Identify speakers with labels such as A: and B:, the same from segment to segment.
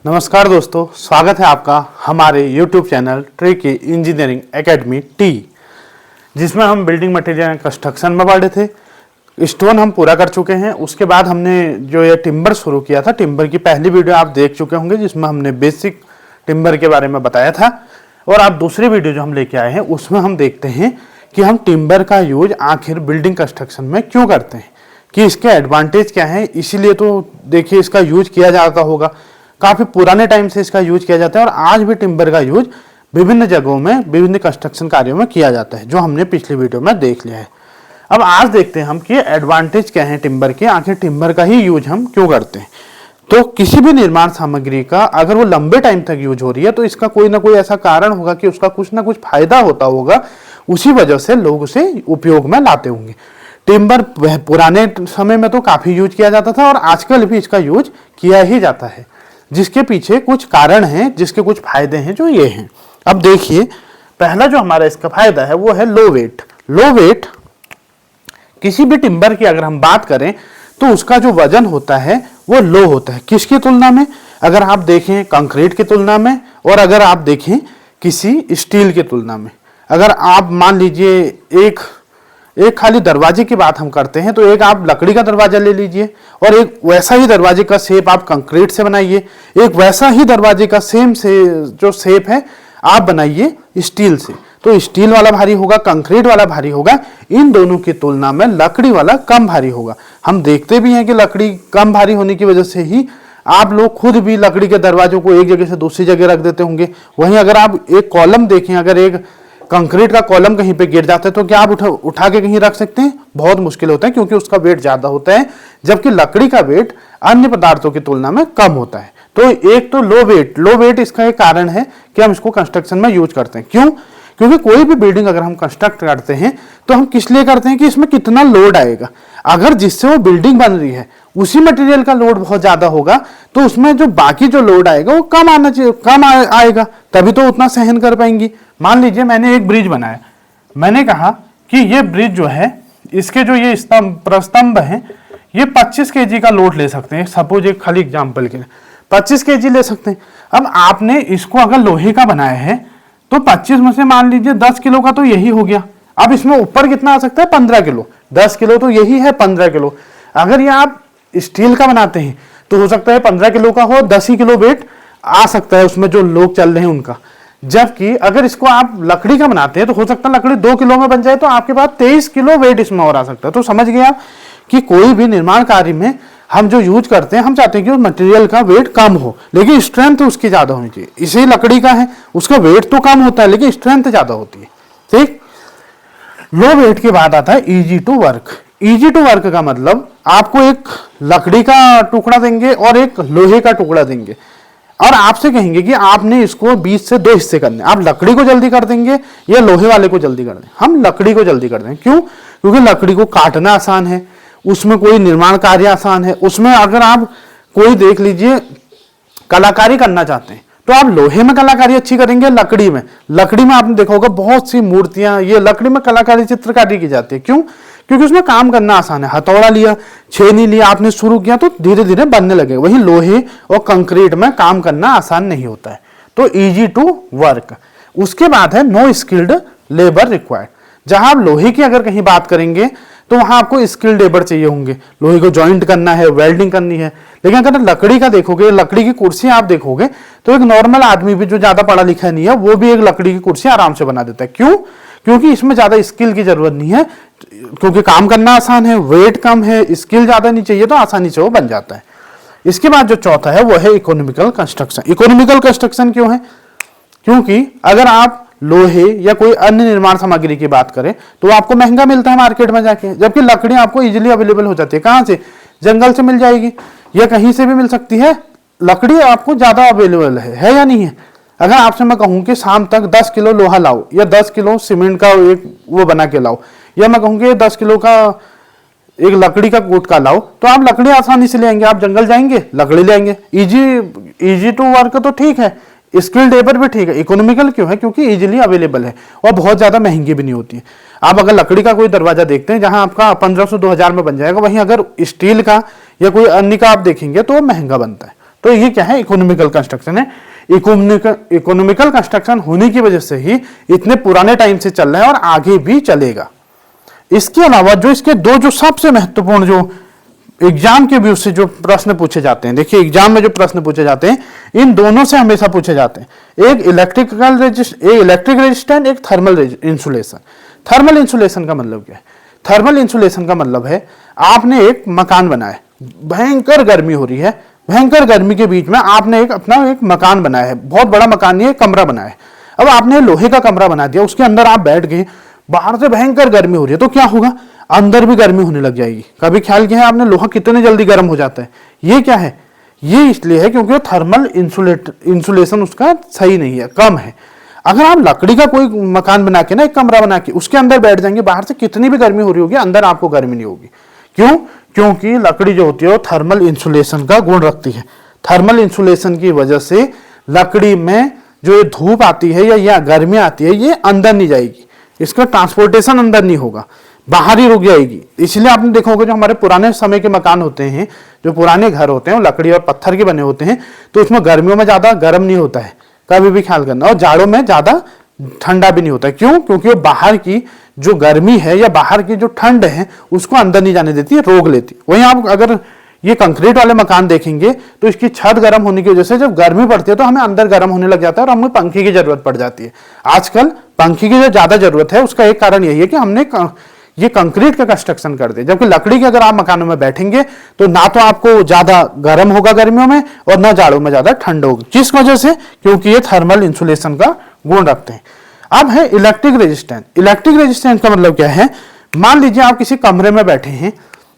A: नमस्कार दोस्तों, स्वागत है आपका हमारे YouTube channel tricky engineering academy T, जिसमें हम बिल्डिंग मटेरियल एंड कंस्ट्रक्शन में पढ़े थे। स्टोन हम पूरा कर चुके हैं। उसके बाद हमने जो ये टिम्बर शुरू किया था, टिम्बर की पहली वीडियो आप देख चुके होंगे जिसमें हमने बेसिक टिम्बर के बारे में बताया था। और आप दूसरी वीडियो जो हम लेके आए हैं उसमें हम देखते हैं कि हम टिम्बर का यूज आखिर बिल्डिंग कंस्ट्रक्शन में क्यों करते हैं, कि इसके एडवांटेज क्या है। इसीलिए तो देखिए इसका यूज किया जाता होगा, काफी पुराने टाइम से इसका यूज किया जाता है और आज भी टिम्बर का यूज विभिन्न जगहों में विभिन्न कंस्ट्रक्शन कार्यों में किया जाता है, जो हमने पिछली वीडियो में देख लिया है। अब आज देखते हैं हम कि एडवांटेज क्या है टिम्बर के, आखिर टिम्बर का ही यूज हम क्यों करते हैं। तो किसी भी निर्माण सामग्री का अगर वो लंबे टाइम तक यूज हो रही है तो इसका कोई ना कोई ऐसा कारण होगा कि उसका कुछ ना कुछ फायदा होता होगा, उसी वजह से लोग उसे उपयोग में लाते होंगे। टिम्बर पुराने समय में तो काफी यूज किया जाता था और आजकल भी इसका यूज किया ही जाता है, जिसके पीछे कुछ कारण हैं, जिसके कुछ फायदे हैं जो ये हैं। अब देखिए, पहला जो हमारा इसका फायदा है वो है लो वेट। लो वेट, किसी भी टिम्बर की अगर हम बात करें तो उसका जो वजन होता है वो लो होता है। किसकी तुलना में? अगर आप देखें कंक्रीट की तुलना में, और अगर आप देखें किसी स्टील की तुलना में। अगर आप मान लीजिए एक खाली दरवाजे की बात हम करते हैं तो एक आप लकड़ी का दरवाजा ले लीजिए और एक वैसा ही दरवाजे का शेप आप कंक्रीट से बनाइए, एक वैसा ही दरवाजे का सेम से जो शेप है आप बनाइए स्टील से। तो स्टील वाला भारी होगा, कंक्रीट वाला भारी होगा। इन दोनों की तुलना में लकड़ी वाला कम भारी होगा। हम देखते भी हैं कि लकड़ी कम भारी होने की वजह से ही आप लोग खुद भी लकड़ी के दरवाजों को एक जगह से दूसरी जगह रख देते होंगे। वहीं अगर आप एक कॉलम देखें, अगर एक कंक्रीट का कॉलम कहीं पे गिर जाता है तो क्या आप उठा के कहीं रख सकते हैं? बहुत मुश्किल होता है, क्योंकि उसका वेट ज्यादा होता है, जबकि लकड़ी का वेट अन्य पदार्थों की तुलना में कम होता है। तो एक तो लो वेट इसका एक कारण है कि हम इसको कंस्ट्रक्शन में यूज करते हैं। क्यों? क्योंकि कोई भी बिल्डिंग अगर हम कंस्ट्रक्ट करते हैं तो हम किस लिए करते हैं कि इसमें कितना लोड आएगा। अगर जिससे वो बिल्डिंग बन रही है उसी मटेरियल का लोड बहुत ज्यादा होगा तो उसमें जो बाकी जो लोड आएगा वो कम आना चाहिए, कम आएगा, तभी तो उतना सहन कर पाएंगी। मान लीजिए मैंने एक ब्रिज बनाया, मैंने कहा कि ये ब्रिज जो है इसके जो ये प्रस्तंभ है ये 25 kg का लोड ले सकते हैं। सपोज एक खाली एग्जाम्पल के लिए 25 kg ले सकते हैं। अब आपने इसको अगर लोहे का बनाया है तो 25 में से मान लीजिए 10 किलो का तो यही हो गया। अब इसमें ऊपर कितना आ सकता है? 15 किलो। 10 किलो तो यही है, 15 किलो। अगर ये आप स्टील का बनाते हैं तो हो सकता है 15 किलो का हो, 10 ही किलो वेट आ सकता है उसमें जो लोग चल रहे हैं उनका। जबकि अगर इसको आप लकड़ी का बनाते हैं तो हो सकता है लकड़ी 2 किलो में बन जाए तो आपके पास 23 किलो वेट इसमें और आ सकता है। तो समझ गए आप कि कोई भी निर्माण कार्य में हम जो यूज करते हैं, हम चाहते हैं कि उस मटेरियल का वेट कम हो लेकिन स्ट्रेंथ उसकी ज्यादा होनी चाहिए। इसे लकड़ी का है, उसका वेट तो कम होता है लेकिन स्ट्रेंथ ज्यादा होती है। ठीक। लो वेट के बाद आता है easy to work. Easy to work का मतलब आपको एक लकड़ी का टुकड़ा देंगे और एक लोहे का टुकड़ा देंगे और आपसे कहेंगे कि आपने इसको 20 से 2 हिस्से करने। आप लकड़ी को जल्दी कर देंगे या लोहे वाले को जल्दी कर दें? हम लकड़ी को जल्दी कर दें। क्यों? क्योंकि लकड़ी को काटना आसान है, उसमें कोई निर्माण कार्य आसान है। उसमें अगर आप कोई देख लीजिए कलाकारी करना चाहते हैं तो आप लोहे में कलाकारी अच्छी करेंगे, लकड़ी में आपने देखा होगा बहुत सी मूर्तियां ये लकड़ी में कलाकारी चित्रकारी की जाती है। क्यों? क्योंकि उसमें काम करना आसान है। हथौड़ा लिया, छेनी लिया, आपने शुरू किया तो धीरे धीरे बनने लगेगा। वहीं लोहे और कंक्रीट में काम करना आसान नहीं होता है। तो इजी टू वर्क। उसके बाद है नो स्किल्ड लेबर रिक्वायर्ड। जहां आप लोहे की अगर कहीं बात करेंगे तो वहां आपको स्किल्ड लेबर चाहिए होंगे, लोहे को जॉइंट करना है, वेल्डिंग करनी है। लेकिन अगर लकड़ी का देखोगे, लकड़ी की कुर्सी आप देखोगे तो एक नॉर्मल आदमी भी जो ज्यादा पढ़ा लिखा नहीं है वो भी एक लकड़ी की कुर्सी आराम से बना देता है। क्यों? क्योंकि इसमें ज्यादा स्किल की जरूरत नहीं है, क्योंकि काम करना आसान है, वेट कम है, स्किल ज्यादा नहीं चाहिए, तो आसानी से वो बन जाता है। इसके बाद जो चौथा है वो है इकोनॉमिकल कंस्ट्रक्शन। इकोनॉमिकल कंस्ट्रक्शन क्यों है? क्योंकि अगर आप लोहे या कोई अन्य निर्माण सामग्री की बात करें तो आपको महंगा मिलता है मार्केट में जाके, जबकि लकड़ी आपको इजीली अवेलेबल हो जाती है। कहां से? जंगल से मिल जाएगी या कहीं से भी मिल सकती है। लकड़ी आपको ज्यादा अवेलेबल है या नहीं है? अगर आपसे मैं कहूं कि शाम तक 10 किलो लोहा लाओ या 10 किलो सीमेंट का एक वो बना के लाओ, या मैं कहूंगी 10 किलो का एक लकड़ी का गुटका लाओ, तो आप लकड़ी आसानी से ले आएंगे। आप जंगल जाएंगे, लकड़ी ले आएंगे। इजी टू वर्क तो ठीक है, स्किल्ड लेबर भी ठीक है। इकोनॉमिकल क्यों है? क्योंकि इजीली अवेलेबल है और बहुत ज्यादा महंगी भी नहीं होती है। आप अगर लकड़ी का कोई दरवाजा देखते हैं जहां आपका 1500-2000 में बन जाएगा, वहीं अगर स्टील का या कोई अन्य का आप देखेंगे तो महंगा बनता है। तो ये क्या है, इकोनॉमिकल कंस्ट्रक्शन है। इकोनॉमिकल कंस्ट्रक्शन होने की वजह से ही इतने पुराने टाइम से चल रहा है और आगे भी चलेगा। इसके अलावा जो इसके दो जो सबसे महत्वपूर्ण जो एग्जाम के व्यू से जो प्रश्न पूछे जाते हैं, देखिए एग्जाम में जो प्रश्न पूछे जाते हैं इन दोनों से हमेशा पूछे जाते हैं। एक इलेक्ट्रिक रेजिस्टेंट, एक थर्मल इंसुलेशन। थर्मल इंसुलेशन का मतलब क्या है? थर्मल इंसुलेशन का मतलब है आपने एक मकान बनाया, भयंकर गर्मी हो रही है, भयंकर गर्मी के बीच में आपने अपना एक मकान बनाया है, बहुत बड़ा मकान नहीं है, कमरा बनाया है। अब आपने लोहे का कमरा बना दिया, उसके अंदर आप बैठ गए, बाहर से भयंकर गर्मी हो रही है, तो क्या होगा, अंदर भी गर्मी होने लग जाएगी। कभी ख्याल किया है आपने लोहा कितने जल्दी गर्म हो जाता है? ये क्या है, ये इसलिए है क्योंकि थर्मल इंसुलेशन उसका सही नहीं है, कम है। अगर आप लकड़ी का कोई मकान बना के ना, एक कमरा बना के उसके अंदर बैठ जाएंगे, बाहर से कितनी भी गर्मी हो रही होगी, अंदर आपको गर्मी नहीं होगी। क्यों? क्योंकि लकड़ी जो होती है वो थर्मल इंसुलेशन का गुण रखती है। थर्मल इंसुलेशन की वजह से लकड़ी में जो धूप आती है या गर्मी आती है, ये अंदर नहीं जाएगी, इसका ट्रांसपोर्टेशन अंदर नहीं होगा, बाहर ही रुक जाएगी। इसलिए आपने देखा होगा जो हमारे पुराने समय के मकान होते हैं, जो पुराने घर होते हैं वो लकड़ी और पत्थर के बने होते हैं, तो उसमें गर्मियों में ज्यादा गर्म नहीं होता है, कभी भी ख्याल करना, और जाड़ों में ज्यादा ठंडा भी नहीं होता है। क्यों? क्योंकि बाहर की जो गर्मी है या बाहर की जो ठंड है उसको अंदर नहीं जाने देती, रोक लेती। वहीं आप अगर ये कंक्रीट वाले मकान देखेंगे तो इसकी छत गर्म होने की वजह से जब गर्मी पड़ती है तो हमें अंदर गर्म होने लग जाता है और हमें पंखे की जरूरत पड़ जाती है। आजकल पंखे की जो ज्यादा जरूरत है उसका एक कारण यही है कि हमने ये कंक्रीट का कंस्ट्रक्शन कर दिया, जबकि लकड़ी के अगर आप मकानों में बैठेंगे तो ना तो आपको ज्यादा गर्म होगा गर्मियों में और ना जाड़ों में ज्यादा ठंड होगी। किस वजह से? क्योंकि ये थर्मल इंसुलेशन का गुण रखते हैं। अब है इलेक्ट्रिक रेजिस्टेंस। इलेक्ट्रिक रेजिस्टेंस का मतलब क्या है? मान लीजिए आप किसी कमरे में बैठे हैं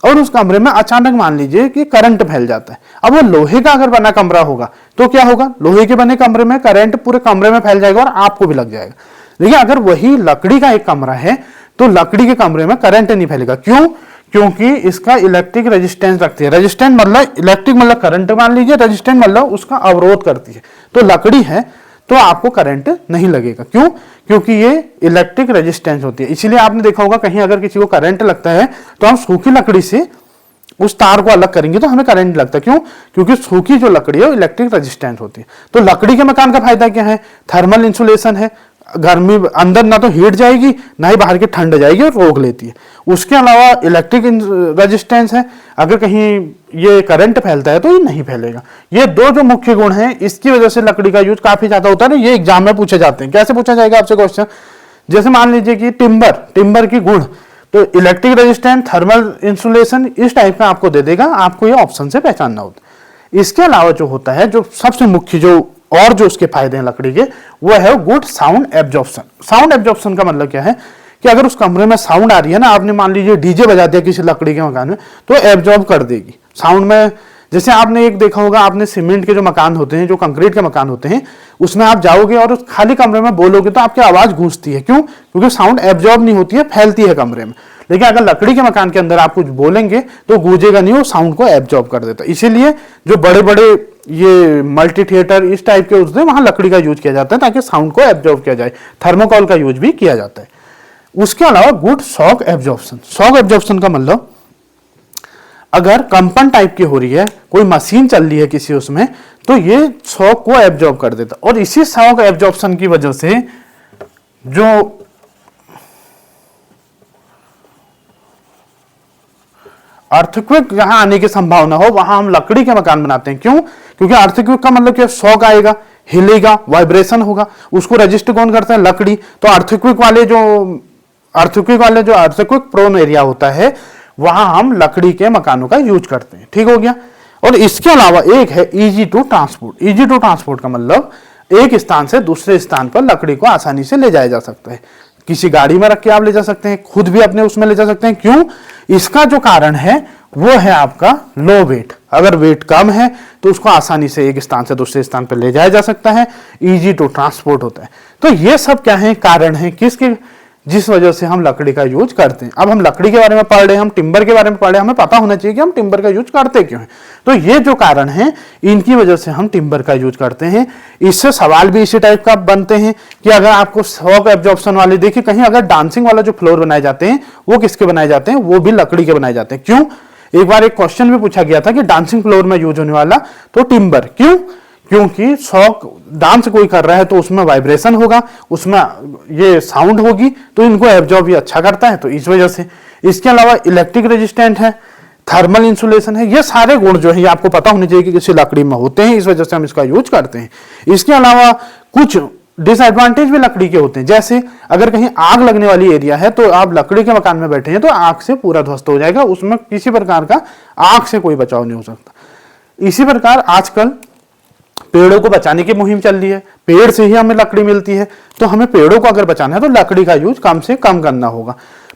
A: और उस कमरे में अचानक मान लीजिए कि करंट फैल जाता है। अब वो लोहे का अगर बना कमरा होगा तो क्या होगा, लोहे के बने कमरे में करंट पूरे कमरे में फैल जाएगा और आपको भी लग जाएगा। लेकिन अगर वही लकड़ी का एक कमरा है तो लकड़ी के कमरे में करंट नहीं फैलेगा। क्यों? क्योंकि इसका इलेक्ट्रिक रेजिस्टेंस रखती है। रेजिस्टेंस मतलब इलेक्ट्रिक मतलब करंट मान लीजिए, रेजिस्टेंस मतलब उसका अवरोध करती है। तो लकड़ी है तो आपको करंट नहीं लगेगा। क्यों? क्योंकि ये इलेक्ट्रिक रेजिस्टेंस होती है। इसीलिए आपने देखा होगा कहीं अगर किसी को करंट लगता है तो हम सूखी लकड़ी से उस तार को अलग करेंगे तो हमें करंट लगता है। क्यों? क्योंकि सूखी जो लकड़ी है वो इलेक्ट्रिक रेजिस्टेंस होती है। तो लकड़ी के मकान का फायदा क्या है? थर्मल इंसुलेशन है, गर्मी अंदर ना तो हीट जाएगी ना ही बाहर की ठंड जाएगी और रोक लेती है। उसके अलावा इलेक्ट्रिक रेजिस्टेंस है, अगर कहीं ये करंट फैलता है तो ये नहीं फैलेगा। ये दो जो मुख्य गुण हैं, इसकी वजह से लकड़ी का यूज काफी ज्यादा होता है। ये एग्जाम में पूछे जाते हैं। कैसे पूछा जाएगा आपसे क्वेश्चन? जैसे मान लीजिए कि टिम्बर की गुण, तो इलेक्ट्रिक रेजिस्टेंस, थर्मल इंसुलेशन, इस टाइप का आपको दे देगा, आपको ये ऑप्शन से पहचानना होता है। इसके अलावा जो होता है, जो सबसे मुख्य जो और जो उसके फायदे हैं लकड़ी के, वो है good sound absorption. Sound absorption का मतलब क्या है कि अगर उस कमरे में साउंड आ रही है ना, आपने मान लीजिए डीजे बजा दिया किसी लकड़ी के मकान में, तो एब्जॉर्ब कर देगी साउंड में। जैसे आपने एक देखा होगा, आपने सीमेंट के जो मकान होते हैं, जो कंक्रीट के मकान होते हैं, उसमें आप जाओगे और उस खाली कमरे में बोलोगे तो आपकी आवाज गूंजती है। क्यों? क्योंकि साउंड एब्जॉर्ब नहीं होती है, फैलती है कमरे में। लेकिन अगर लकड़ी के मकान के अंदर आप कुछ बोलेंगे तो गूंजेगा नहीं, वो साउंड को एब्जॉर्ब कर देता है। इसीलिए जो बड़े बड़े ये मल्टी थिएटर इस टाइप के होते हैं, वहां लकड़ी का यूज किया जाता है ताकि साउंड को एब्जॉर्ब किया जाए। थर्मोकॉल का यूज भी किया जाता है। उसके अलावा good shock absorption. Shock absorption का मतलब अगर कंपन टाइप की हो रही है, कोई मशीन चल रही है किसी उसमें, तो ये शॉक को एब्जॉर्ब कर देता। और इसी शॉक एब्जॉर्प्शन की वजह से जो अर्थक्वेक जहां आने की संभावना हो वहां हम लकड़ी के मकान बनाते हैं। क्यों? क्योंकि अर्थक्वेक का मतलब क्या, शॉक आएगा, हिलेगा, वाइब्रेशन होगा, उसको रजिस्ट कौन करता है? लकड़ी। तो अर्थक्वेक वाले जो अर्थक्वेक प्रोन एरिया होता है वहां हम लकड़ी के मकानों का यूज करते हैं। ठीक हो गया। और इसके अलावा एक है easy to transport. Easy to transport का मतलब एक स्थान से दूसरे स्थान पर लकड़ी को आसानी से ले जाया जा सकता है। किसी गाड़ी में रख के आप ले जा सकते हैं, खुद भी अपने उसमें ले जा सकते हैं। क्यों? इसका जो कारण है वो है आपका लो वेट। अगर वेट कम है तो उसको आसानी से एक स्थान से दूसरे स्थान पर ले जाया जा सकता है, इजी टू ट्रांसपोर्ट होता है। तो ये सब क्या है, कारण है किसके, जिस वजह से हम लकड़ी का यूज करते हैं। अब हम लकड़ी के बारे में पढ़ रहे हैं, हम टिम्बर के बारे में पढ़ रहे हैं, हमें पता होना चाहिए कि हम टिम्बर का यूज करते क्यों हैं। तो ये जो कारण है, इनकी वजह से हम टिम्बर का यूज करते हैं। इससे सवाल भी इसी टाइप का बनते हैं कि अगर आपको शॉक एब्जॉर्प्शन वाले देखिए, कहीं अगर डांसिंग वाला जो फ्लोर बनाए जाते हैं वो किसके बनाए जाते हैं? वो भी लकड़ी के बनाए जाते हैं। क्यों? एक बार एक क्वेश्चन भी पूछा गया था कि डांसिंग फ्लोर में यूज होने वाला तो टिम्बर, क्यों? क्योंकि शॉक डांस कोई कर रहा है तो उसमें वाइब्रेशन होगा, उसमें ये साउंड होगी, तो इनको एब्जॉर्ब भी अच्छा करता है, तो इस वजह से। इसके अलावा इलेक्ट्रिक रेजिस्टेंट है, थर्मल इंसुलेशन है, ये सारे गुण जो है ये आपको पता होने चाहिए कि किसी लकड़ी में होते हैं, इस वजह से हम इसका यूज करते हैं। इसके अलावा कुछ डिसएडवांटेज भी लकड़ी के होते हैं, जैसे अगर कहीं आग लगने वाली एरिया है तो आप लकड़ी के मकान में बैठे हैं तो आग से पूरा ध्वस्त हो जाएगा, उसमें किसी प्रकार का आग से कोई बचाव नहीं हो सकता। इसी प्रकार आजकल पेड़ों को बचाने की मुहिम चल रही है, पेड़ से ही हमें लकड़ी मिलती है, तो हमें पेड़ों को अगर बचाना है तो लकड़ी का यूज कम से कम करना होगा।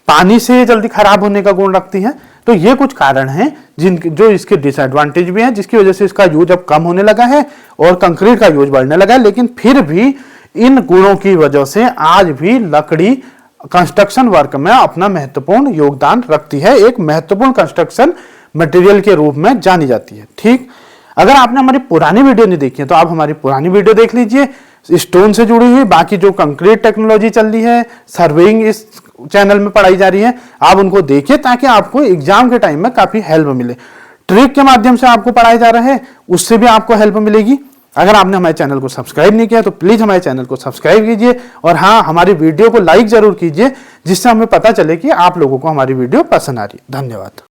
A: पानी से जल्दी खराब होने का गुण रखती है, तो ये कुछ कारण हैं जो इसके डिसएडवांटेज भी हैं, जिसकी वजह से इसका यूज अब कम होने लगा है और कंक्रीट का यूज बढ़ने लगा है। लेकिन फिर भी इन गुणों की वजह से आज भी लकड़ी कंस्ट्रक्शन वर्क में अपना महत्वपूर्ण योगदान रखती है, एक महत्वपूर्ण कंस्ट्रक्शन मटेरियल के रूप में जानी जाती है। ठीक, अगर आपने हमारी पुरानी वीडियो नहीं देखी है तो आप हमारी पुरानी वीडियो देख लीजिए, स्टोन से जुड़ी हुई बाकी जो कंक्रीट टेक्नोलॉजी चल रही है, सर्वेइंग इस चैनल में पढ़ाई जा रही है, आप उनको देखिए ताकि आपको एग्जाम के टाइम में काफी हेल्प मिले। ट्रिक के माध्यम से आपको पढ़ाया जा रहा है, उससे भी आपको हेल्प मिलेगी। अगर आपने हमारे चैनल को सब्सक्राइब नहीं किया तो प्लीज हमारे चैनल को सब्सक्राइब कीजिए, और हाँ, हमारी वीडियो को लाइक जरूर कीजिए, जिससे हमें पता चले कि आप लोगों को हमारी वीडियो पसंद आ रही है। धन्यवाद।